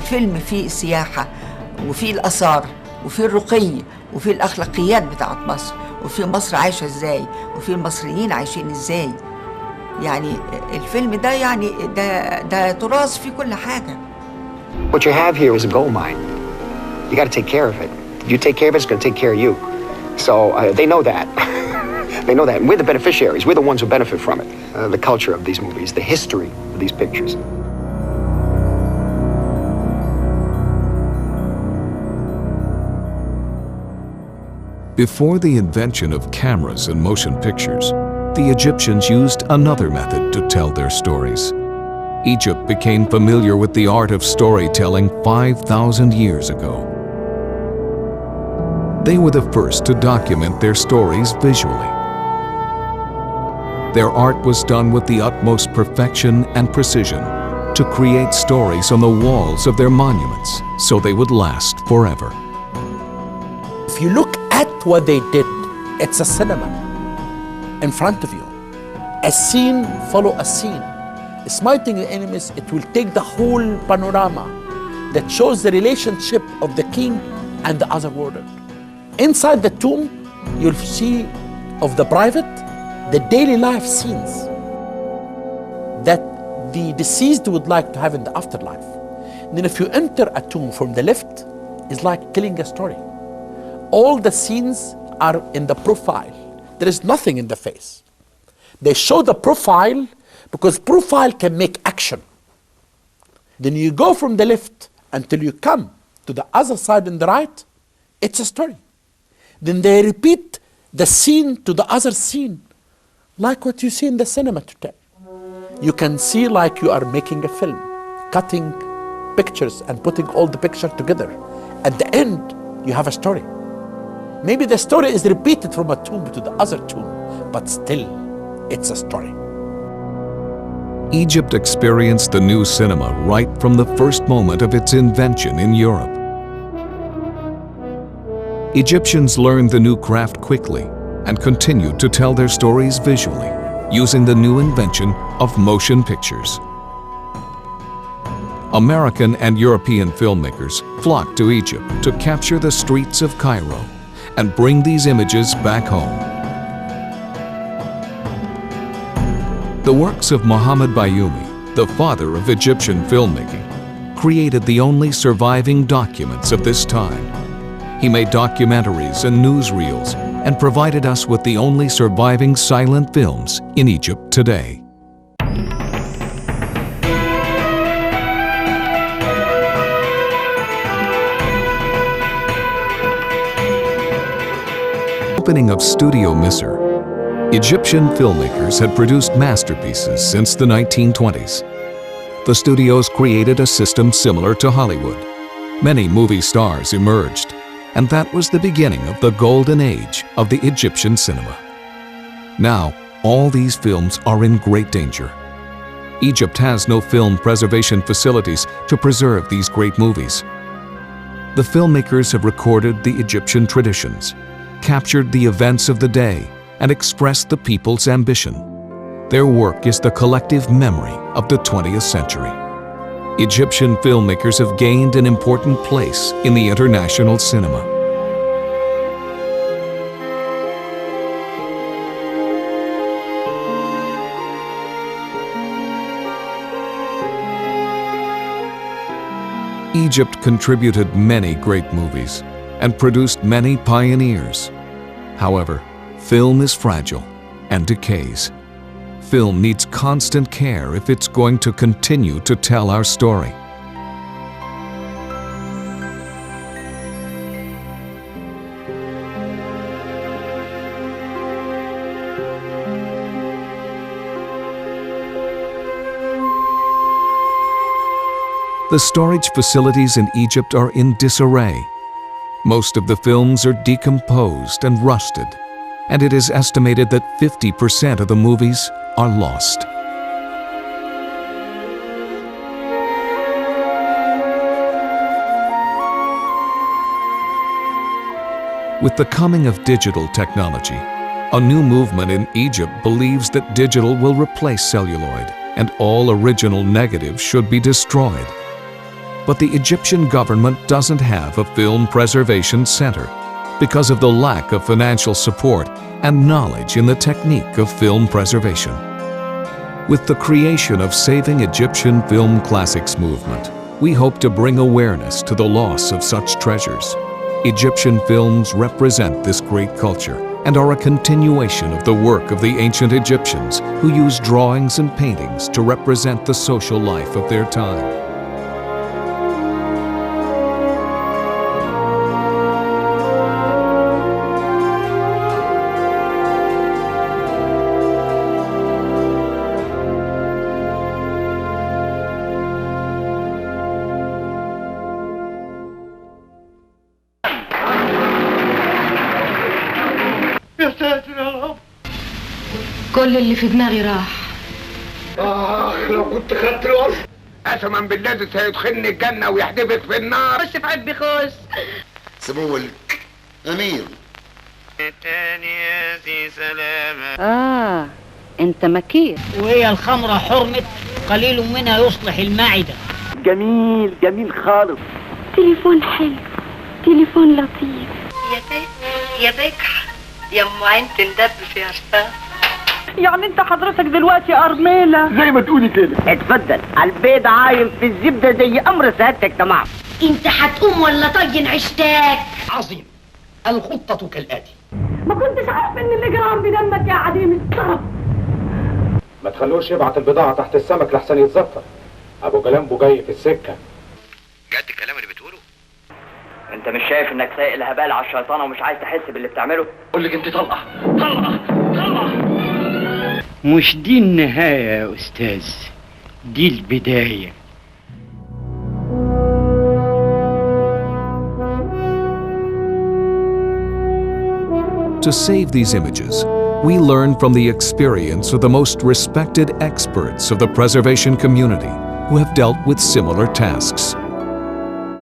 الفيلم فيه السياحة وفيه الآثار وفيه الرقي وفيه الأخلاقيات بتاعت مصر وفيه مصر عايشة إزاي وفيه المصريين عايشين إزاي. يعني الفيلم ده يعني ده تراث في كل حاجة. What you have here is a gold mine. You got to take care of it. If you take care of it, it's going to take care of you. So they know that. They know that. And we're the beneficiaries. We're the ones who benefit from it. The culture of these movies, the history of these pictures. Before the invention of cameras and motion pictures, the Egyptians used another method to tell their stories. Egypt became familiar with the art of storytelling 5,000 years ago. They were the first to document their stories visually. Their art was done with the utmost perfection and precision to create stories on the walls of their monuments so they would last forever. If you look at what they did, it's a cinema in front of you. A scene follow a scene. Smiting the enemies, it will take the whole panorama that shows the relationship of the king and the other warrior. Inside the tomb, you'll see of the private, the daily life scenes that the deceased would like to have in the afterlife. And then if you enter a tomb from the left, it's like telling a story. All the scenes are in the profile. There is nothing in the face. They show the profile because profile can make action. Then you go from the left until you come to the other side and the right, it's a story. Then they repeat the scene to the other scene, like what you see in the cinema today. You can see like you are making a film, cutting pictures and putting all the pictures together. At the end, you have a story. Maybe the story is repeated from a tomb to the other tomb, but still, it's a story. Egypt experienced the new cinema right from the first moment of its invention in Europe. Egyptians learned the new craft quickly and continued to tell their stories visually, using the new invention of motion pictures. American and European filmmakers flocked to Egypt to capture the streets of Cairo and bring these images back home. The works of Mohammed Bayoumi, the father of Egyptian filmmaking, created the only surviving documents of this time. He made documentaries and newsreels and provided us with the only surviving silent films in Egypt today. Opening of Studio Misr, Egyptian filmmakers had produced masterpieces since the 1920s. The studios created a system similar to Hollywood. Many movie stars emerged, and that was the beginning of the golden age of the Egyptian cinema. Now, all these films are in great danger. Egypt has no film preservation facilities to preserve these great movies. The filmmakers have recorded the Egyptian traditions, captured the events of the day, and expressed the people's ambition. Their work is the collective memory of the 20th century. Egyptian filmmakers have gained an important place in the international cinema. Egypt contributed many great movies and produced many pioneers. However, film is fragile and decays. Film needs constant care if it's going to continue to tell our story. The storage facilities in Egypt are in disarray. Most of the films are decomposed and rusted, and it is estimated that 50% of the movies are lost. With the coming of digital technology, a new movement in Egypt believes that digital will replace celluloid and all original negatives should be destroyed. But the Egyptian government doesn't have a film preservation center because of the lack of financial support and knowledge in the technique of film preservation. With the creation of Saving Egyptian Film Classics movement, we hope to bring awareness to the loss of such treasures. Egyptian films represent this great culture and are a continuation of the work of the ancient Egyptians who used drawings and paintings to represent the social life of their time. كل اللي في دماغي راح. لو كنت خدت الوصف قسما بالله سيدخلني الجنة ويحدفك في النار. خش في عبي خش. سمو الأمير. تاني يا سي سلامة. انت مكير. وهي الخمرة حرمت قليل منها يصلح المعدة. جميل جميل خالص. تليفون حلو، تليفون لطيف. يا بكح يا ام عين تندب في عرفان. يعني انت حضرتك دلوقتي أرملة زي ما تقولي كده. اتفضل، البيض عايم في الزبدة زي أمر سعادتك. تمام. انت هتقوم ولا طين عشتاك؟ عظيم. الخطة كالآتي. ما كنتش عارف ان الإجرام بدمك يا عديم الطرف. ما تخلوش يبعت البضاعة تحت السمك لحسن يتزفر. أبو جلامبو جاي في السكة. جد الكلام اللي بتقوله؟ انت مش شايف انك سايق الهبال على الشيطانة ومش عايز تحس باللي بتعمله؟ قول لك انت طلقة طلقة طلقة. مش دي النهاية يا أستاذ، دي البداية. To save these images, we learn from the experience of the most respected experts of the preservation community who have dealt with similar tasks.